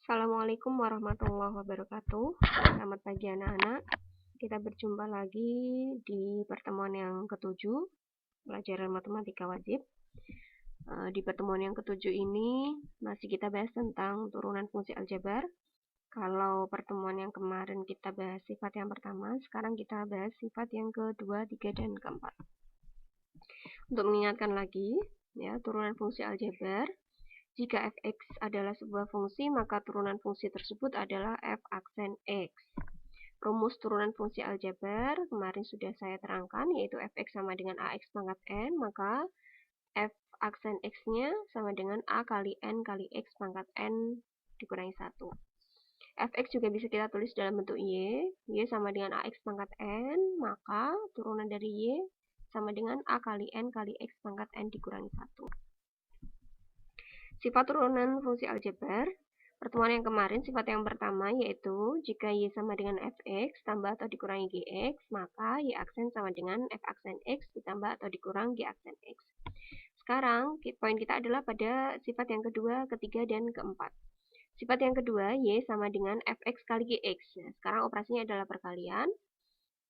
Assalamualaikum warahmatullahi wabarakatuh. Selamat pagi anak-anak. Kita berjumpa lagi di pertemuan yang ketujuh, pelajaran matematika wajib. Di pertemuan yang ketujuh ini masih kita bahas tentang turunan fungsi aljabar. Kalau pertemuan yang kemarin kita bahas sifat yang pertama, sekarang kita bahas sifat yang kedua, tiga, dan keempat. Untuk mengingatkan lagi, ya, turunan fungsi aljabar. Jika fx adalah sebuah fungsi, maka turunan fungsi tersebut adalah f aksen x. Rumus turunan fungsi aljabar kemarin sudah saya terangkan, yaitu fx sama dengan ax pangkat n, maka f aksen x-nya sama dengan a kali n kali x pangkat n dikurangi 1. Fx juga bisa kita tulis dalam bentuk y sama dengan ax pangkat n, maka turunan dari y sama dengan a kali n kali x pangkat n dikurangi 1. Sifat turunan fungsi aljabar, pertemuan yang kemarin sifat yang pertama yaitu jika y sama dengan fx tambah atau dikurangi gx, maka y aksen sama dengan f aksen x ditambah atau dikurang g aksen x. Sekarang poin kita adalah pada sifat yang kedua, ketiga, dan keempat. Sifat yang kedua, y sama dengan fx kali gx. Nah, sekarang operasinya adalah perkalian,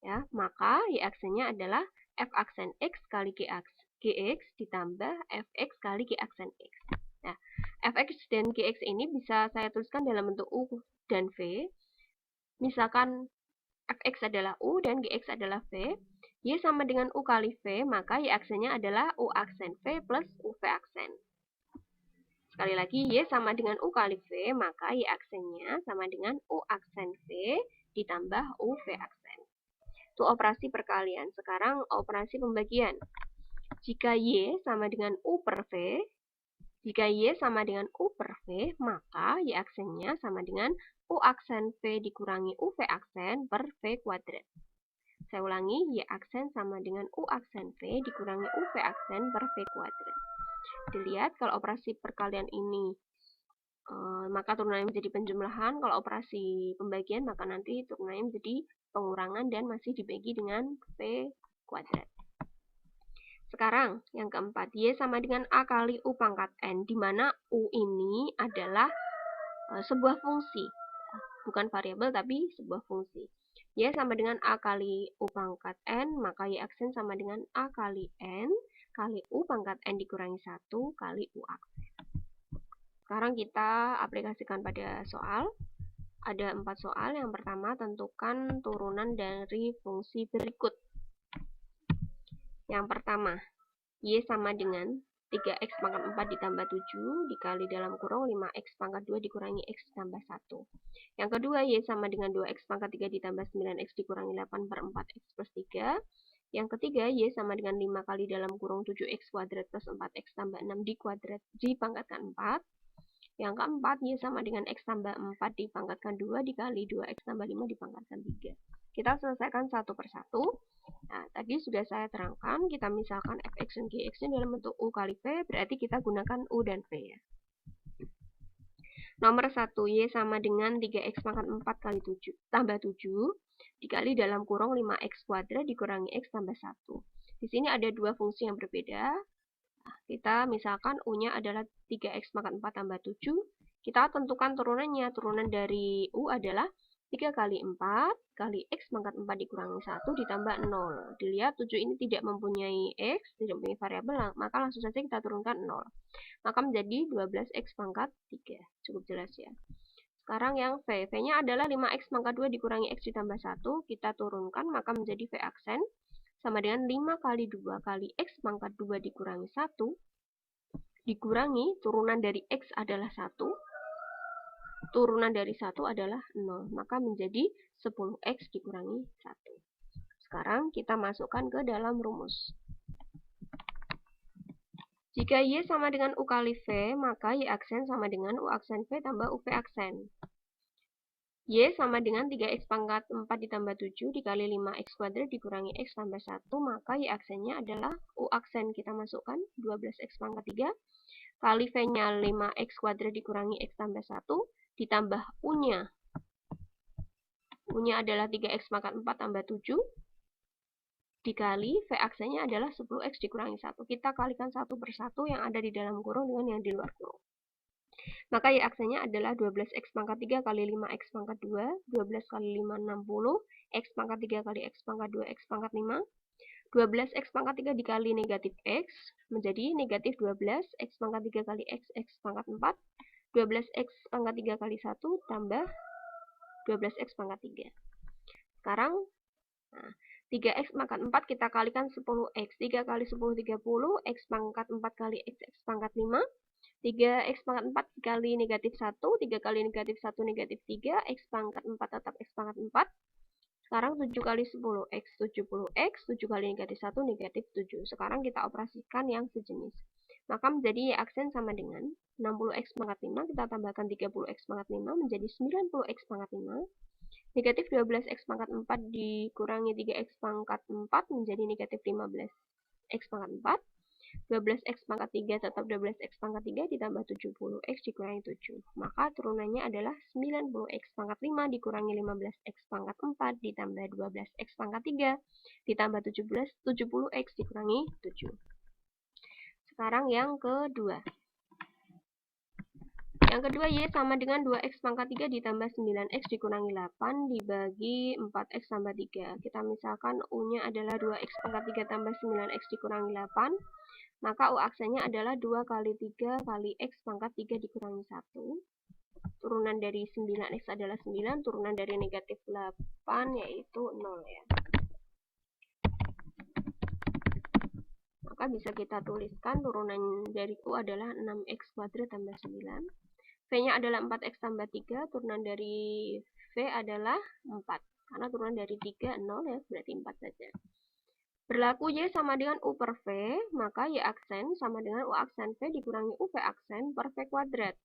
ya, maka y aksennya adalah f aksen x kali gx ditambah fx kali g aksen x. Nah, fx dan gx ini bisa saya tuliskan dalam bentuk u dan v. Misalkan fx adalah u dan gx adalah v, y sama dengan u kali v, maka y aksennya adalah u aksen v plus uv aksen. Sekali lagi, y sama dengan u kali v, maka y aksennya sama dengan u aksen v ditambah uv aksen. Itu operasi perkalian. Sekarang operasi pembagian. Jika y sama dengan u per v, jika y sama dengan u per v, maka y aksennya sama dengan u aksen v dikurangi uv aksen per v kuadrat. Saya ulangi, y aksen sama dengan u aksen v dikurangi uv aksen per v kuadrat. Dilihat kalau operasi perkalian ini, maka turunannya menjadi penjumlahan. Kalau operasi pembagian, maka nanti turunannya menjadi pengurangan dan masih dibagi dengan v kuadrat. Sekarang, yang keempat, y sama dengan a kali u pangkat n, di mana u ini adalah sebuah fungsi. Bukan variabel, tapi sebuah fungsi. Y sama dengan a kali u pangkat n, maka y aksen sama dengan a kali n kali u pangkat n dikurangi 1 kali u aksen. Sekarang kita aplikasikan pada soal. Ada 4 soal. Yang pertama, tentukan turunan dari fungsi berikut. Yang pertama, y sama dengan 3x pangkat 4 ditambah 7 dikali dalam kurung 5x pangkat 2 dikurangi x ditambah 1. Yang kedua, y sama dengan 2x pangkat 3 ditambah 9x dikurangi 8 per 4x plus 3. Yang ketiga, y sama dengan 5 kali dalam kurung 7x kuadrat plus 4x tambah 6 dikuadrat dipangkatkan 4. Yang keempat, y sama dengan x tambah 4 dipangkatkan 2 dikali 2x tambah 5 dipangkatkan 3. Kita selesaikan satu persatu. Nah, tadi sudah saya terangkan, kita misalkan fx dan gx ini dalam bentuk u kali v, berarti kita gunakan u dan v ya. Nomor 1, y sama dengan 3x pangkat 4 kali 7 tambah 7 dikali dalam kurung 5x kuadrat dikurangi x tambah 1. Di sini ada dua fungsi yang berbeda. Nah, kita misalkan u-nya adalah 3x pangkat 4 tambah 7. Kita tentukan turunannya. Turunan dari u adalah 3 kali 4 kali x pangkat 4 dikurangi 1 ditambah 0. Dilihat 7 ini tidak mempunyai x, tidak mempunyai variabel, maka langsung saja kita turunkan 0. Maka menjadi 12x pangkat 3. Cukup jelas ya. Sekarang yang v. V-nya adalah 5x pangkat 2 dikurangi x ditambah 1. Kita turunkan, maka menjadi v aksen sama dengan 5 kali 2 kali x pangkat 2 dikurangi 1 dikurangi turunan dari x adalah 1. Turunan dari 1 adalah 0, maka menjadi 10x dikurangi 1. Sekarang kita masukkan ke dalam rumus. Jika y sama dengan u kali v, maka y aksen sama dengan u aksen v tambah uv aksen. Y sama dengan 3x pangkat 4 ditambah 7 dikali 5x kuadrat dikurangi x tambah 1, maka y aksennya adalah u aksen. Kita masukkan 12x pangkat 3 kali v-nya 5x kuadrat dikurangi x tambah 1 ditambah u-nya. U-nya adalah 3x pangkat 4 tambah 7 dikali v aksennya adalah 10x dikurangi 1. Kita kalikan satu persatu yang ada di dalam kurung dengan yang di luar kurung. Maka Y aksennya adalah 12X pangkat 3 kali 5X pangkat 2, 12 kali 5, 60, X pangkat 3 kali X pangkat 2, X pangkat 5, 12X pangkat 3 dikali negatif X, menjadi negatif 12, X pangkat 3 kali X, X pangkat 4, 12X pangkat 3 kali 1, tambah 12X pangkat 3. Sekarang, nah, 3X pangkat 4 kita kalikan 10X, 3 kali 10, 30, X pangkat 4 kali X, X pangkat 5, 3X pangkat 4 dikali negatif 1, 3 kali negatif 1 negatif 3, X pangkat 4 tetap X pangkat 4. Sekarang 7 kali 10X, 70X, 7 kali negatif 1 negatif 7. Sekarang kita operasikan yang sejenis. Maka menjadi Y aksen sama dengan 60X pangkat 5, kita tambahkan 30X pangkat 5 menjadi 90X pangkat 5. Negatif 12X pangkat 4 dikurangi 3X pangkat 4 menjadi negatif 15X pangkat 4. 12X pangkat 3 tetap 12X pangkat 3 ditambah 70X dikurangi 7. Maka turunannya adalah 90X pangkat 5 dikurangi 15X pangkat 4 ditambah 12X pangkat 3 ditambah 70X dikurangi 7. Sekarang yang kedua. Yang kedua, Y sama dengan 2X pangkat 3 ditambah 9X dikurangi 8 dibagi 4X tambah 3. Kita misalkan U-nya adalah 2X pangkat 3 tambah 9X dikurangi 8. Maka U aksennya adalah 2 kali 3 kali X pangkat 3 dikurangi 1. Turunan dari 9X adalah 9, turunan dari negatif 8 yaitu 0 ya. Maka bisa kita tuliskan turunan dari U adalah 6X kuadrat tambah 9. V-nya adalah 4X tambah 3, turunan dari V adalah 4. Karena turunan dari 3, 0 ya, berarti 4 saja. Berlaku Y sama dengan U per V, maka Y aksen sama dengan U aksen V dikurangi U V aksen per V kuadrat.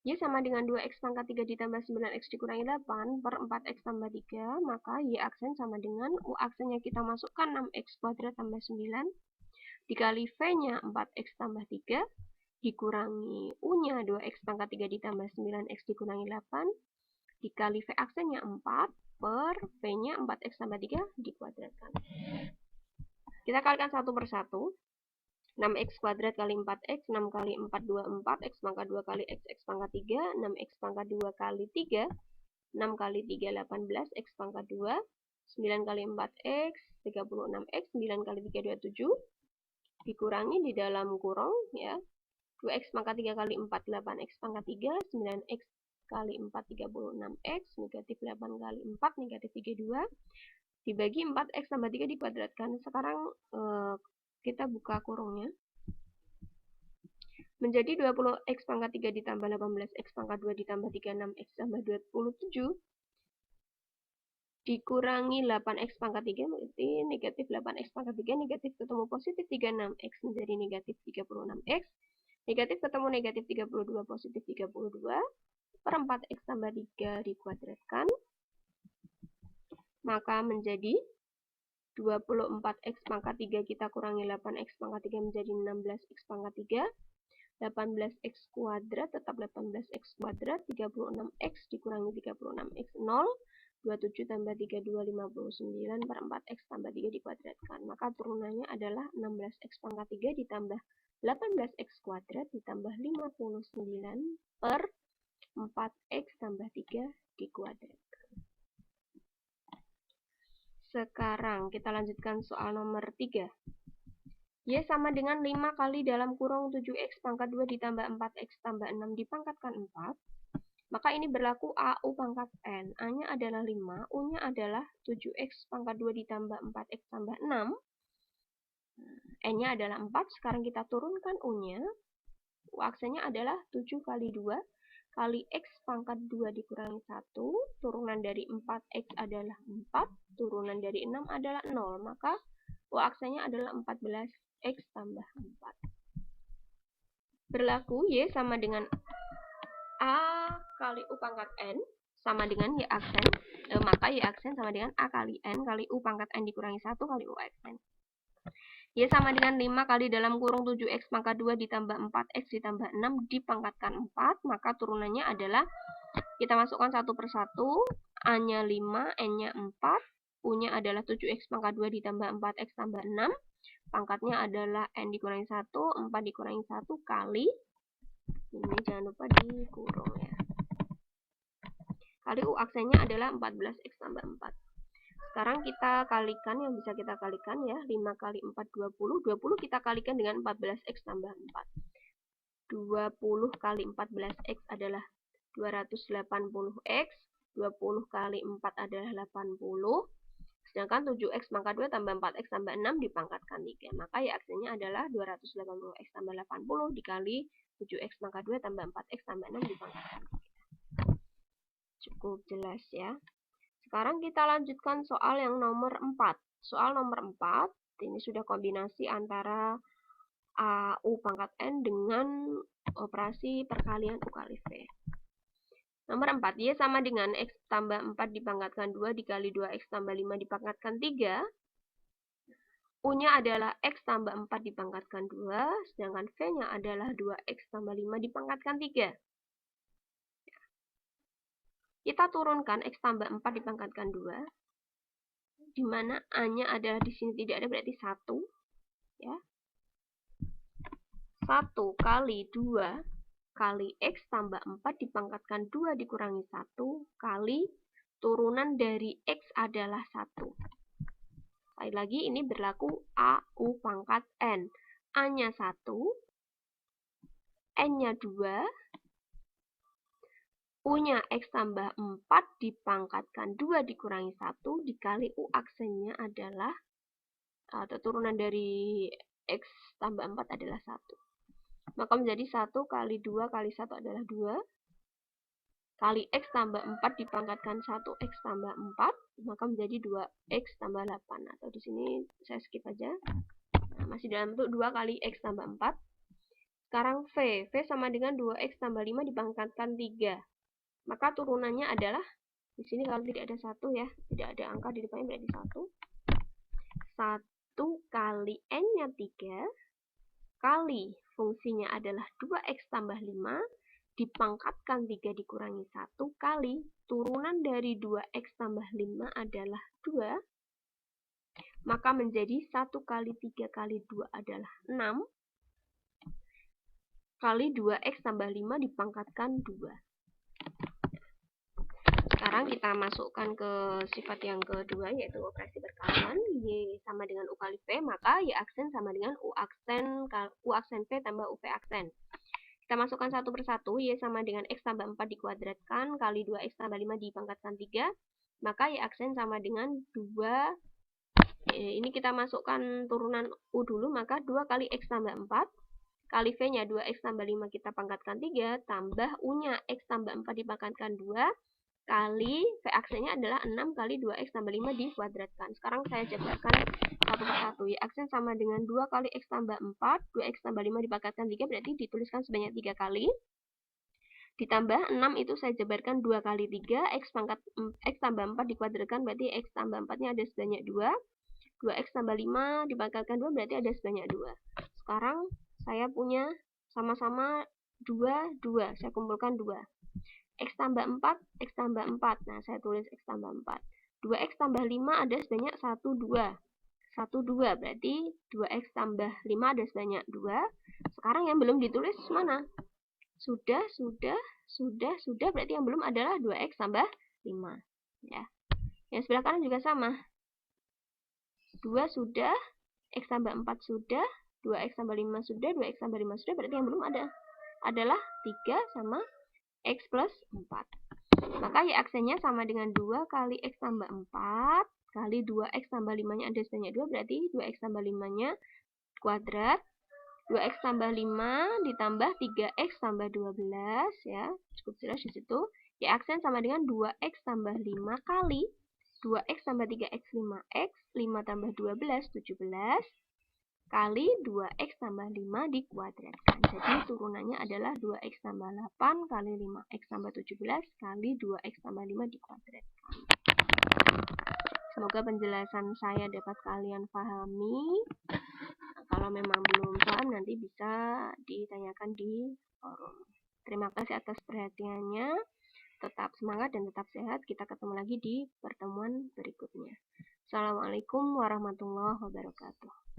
Y sama dengan 2X pangkat 3 ditambah 9X dikurangi 8 per 4X tambah 3, maka Y aksen sama dengan U aksennya kita masukkan 6X kuadrat tambah 9, dikali V-nya 4X tambah 3, dikurangi U-nya 2X pangkat 3 ditambah 9X dikurangi 8, dikali V aksennya 4 per V-nya 4X tambah 3 dikuadratkan. Kita kalikan satu per satu. 6X kuadrat kali 4X, 6 kali 4, 24, X pangkat 2 kali X, X pangkat 3, 6X pangkat 2 kali 3, 6 kali 3, 18, X pangkat 2, 9 kali 4X, 36X, 9 kali 3, 27, dikurangi di dalam kurung, ya, 2X pangkat 3 kali 4, 8X pangkat 3, 9X kali 4, 36X, negatif 8 kali 4, negatif 32, dibagi 4X tambah 3 dikuadratkan. Sekarang kita buka kurungnya. Menjadi 20X pangkat 3 ditambah 18X pangkat 2 ditambah 36X tambah 27 dikurangi 8X pangkat 3 berarti negatif 8X pangkat 3, negatif ketemu positif 36X menjadi negatif 36X, negatif ketemu negatif 32 positif 32 per 4X tambah 3 dikuadratkan, maka menjadi 24X pangkat 3 kita kurangi 8X pangkat 3 menjadi 16X pangkat 3, 18X kuadrat tetap 18X kuadrat, 36X dikurangi 36X 0, 27 tambah 32 59 per 4X tambah 3 dikuadratkan. Maka turunannya adalah 16X pangkat 3 ditambah 18X kuadrat ditambah 59 per 4X tambah 3 dikuadratkan. Sekarang kita lanjutkan soal nomor 3. Y sama dengan 5 kali dalam kurung 7X pangkat 2 ditambah 4X tambah 6 dipangkatkan 4. Maka ini berlaku A U pangkat N. A-nya adalah 5, U-nya adalah 7X pangkat 2 ditambah 4X tambah 6. N-nya adalah 4, sekarang kita turunkan U-nya. U aksennya adalah 7 kali 2 kali X pangkat 2 dikurangi 1, turunan dari 4X adalah 4, turunan dari 6 adalah 0, maka U aksennya adalah 14X tambah 4. Berlaku Y sama dengan A kali U pangkat N sama dengan Y aksen, maka Y aksen sama dengan A kali N kali U pangkat N dikurangi 1 kali U aksen. Y sama dengan 5 kali dalam kurung 7X pangkat 2 ditambah 4X ditambah 6 dipangkatkan 4, maka turunannya adalah kita masukkan satu per satu, A-nya 5, N-nya 4, U-nya adalah 7X pangkat 2 ditambah 4X tambah 6, pangkatnya adalah N dikurangi 1, 4 dikurangi 1 kali Ini jangan lupa dikurung ya. Kali U aksennya adalah 14X tambah 4. Sekarang kita kalikan, yang bisa kita kalikan ya. 5 kali 4, 20. 20 kita kalikan dengan 14X tambah 4. 20 kali 14X adalah 280X. 20 kali 4 adalah 80. Sedangkan 7X pangkat 2 tambah 4X tambah 6 dipangkatkan 3. Maka ya aksennya adalah 280X tambah 80 dikali 7X pangkat 2 tambah 4X tambah 6 dipangkatkan 3. Cukup jelas ya. Sekarang kita lanjutkan soal yang nomor 4. Soal nomor 4, ini sudah kombinasi antara U pangkat N dengan operasi perkalian U kali V. Nomor 4, Y sama dengan X tambah 4 dipangkatkan 2 dikali 2X tambah 5 dipangkatkan 3. U-nya adalah X tambah 4 dipangkatkan 2, sedangkan V-nya adalah 2X tambah 5 dipangkatkan 3. Kita turunkan X tambah 4 dipangkatkan 2, di mana A-nya adalah di sini tidak ada, berarti 1. Ya. 1 kali 2 kali X tambah 4 dipangkatkan 2 dikurangi 1 kali turunan dari X adalah 1. Sekali lagi ini berlaku A, U pangkat N. A-nya 1, N-nya 2, U-nya X tambah 4 dipangkatkan 2 dikurangi 1 dikali U aksennya adalah, atau turunan dari X tambah 4 adalah 1. Maka menjadi 1 kali 2 kali 1 adalah 2. Kali X tambah 4 dipangkatkan 1X tambah 4. Maka menjadi 2X tambah 8. Atau di sini saya skip aja. Nah, masih dalam bentuk 2 kali X tambah 4. Sekarang V. V sama dengan 2X tambah 5 dipangkatkan 3. Maka turunannya adalah, di sini kalau tidak ada 1 ya. Tidak ada angka di depannya berarti 1. 1 kali N-nya 3. Kali fungsinya adalah 2X tambah 5 dipangkatkan 3 dikurangi 1 kali turunan dari 2X tambah 5 adalah 2. Maka menjadi 1 kali 3 kali 2 adalah 6. Kali 2X tambah 5 dipangkatkan 2. Sekarang kita masukkan ke sifat yang kedua, yaitu operasi perkalian. Y sama dengan U kali V, maka Y aksen sama dengan U aksen V tambah UV aksen. Kita masukkan satu persatu. Y sama dengan X tambah 4 dikuadratkan kali 2X tambah 5 dipangkatkan 3. Maka Y aksen sama dengan 2. Ini kita masukkan turunan U dulu, maka 2 kali X tambah 4 kali V-nya 2X tambah 5 kita pangkatkan 3 tambah U-nya X tambah 4 dipangkatkan 2 kali V aksennya adalah 6 kali 2X tambah 5 dikuadratkan. Sekarang saya jabarkan satu persatu. Y aksen sama dengan 2 kali X tambah 4, 2X tambah 5 dipangkatkan 3, berarti dituliskan sebanyak 3 kali. Ditambah 6 itu saya jabarkan 2 kali 3, X tambah 4 dikuadratkan, berarti X tambah 4-nya ada sebanyak 2. 2X tambah 5 dipangkatkan 2, berarti ada sebanyak 2. Sekarang saya punya sama-sama 2, 2. Saya kumpulkan 2. X tambah 4, X tambah 4. Nah, saya tulis X tambah 4. 2X tambah 5 ada sebanyak 1, 2. 1, 2. Berarti 2X tambah 5 ada sebanyak 2. Sekarang yang belum ditulis mana? Sudah. Berarti yang belum adalah 2X tambah 5. Ya. Yang sebelah kanan juga sama. 2 sudah. X tambah 4 sudah. 2X tambah 5 sudah. 2X tambah 5 sudah. Berarti yang belum adalah 3 sama X plus 4. Maka Y aksennya sama dengan 2 kali X tambah 4 kali 2X tambah 5-nya ada sebanyak 2, berarti 2X tambah 5-nya kuadrat. 2X tambah 5 ditambah 3X tambah 12 ya. Cukup jelas di situ. Y aksen sama dengan 2X tambah 5 kali 2X tambah 3X 5X, 5 tambah 12 17 kali 2X tambah 5 dikuadratkan. Jadi turunannya adalah 2X tambah 8 kali 5X tambah 17 kali 2X tambah 5 dikuadratkan. Semoga penjelasan saya dapat kalian pahami. Kalau memang belum paham, nanti bisa ditanyakan di forum. Terima kasih atas perhatiannya. Tetap semangat dan tetap sehat. Kita ketemu lagi di pertemuan berikutnya. Assalamualaikum warahmatullahi wabarakatuh.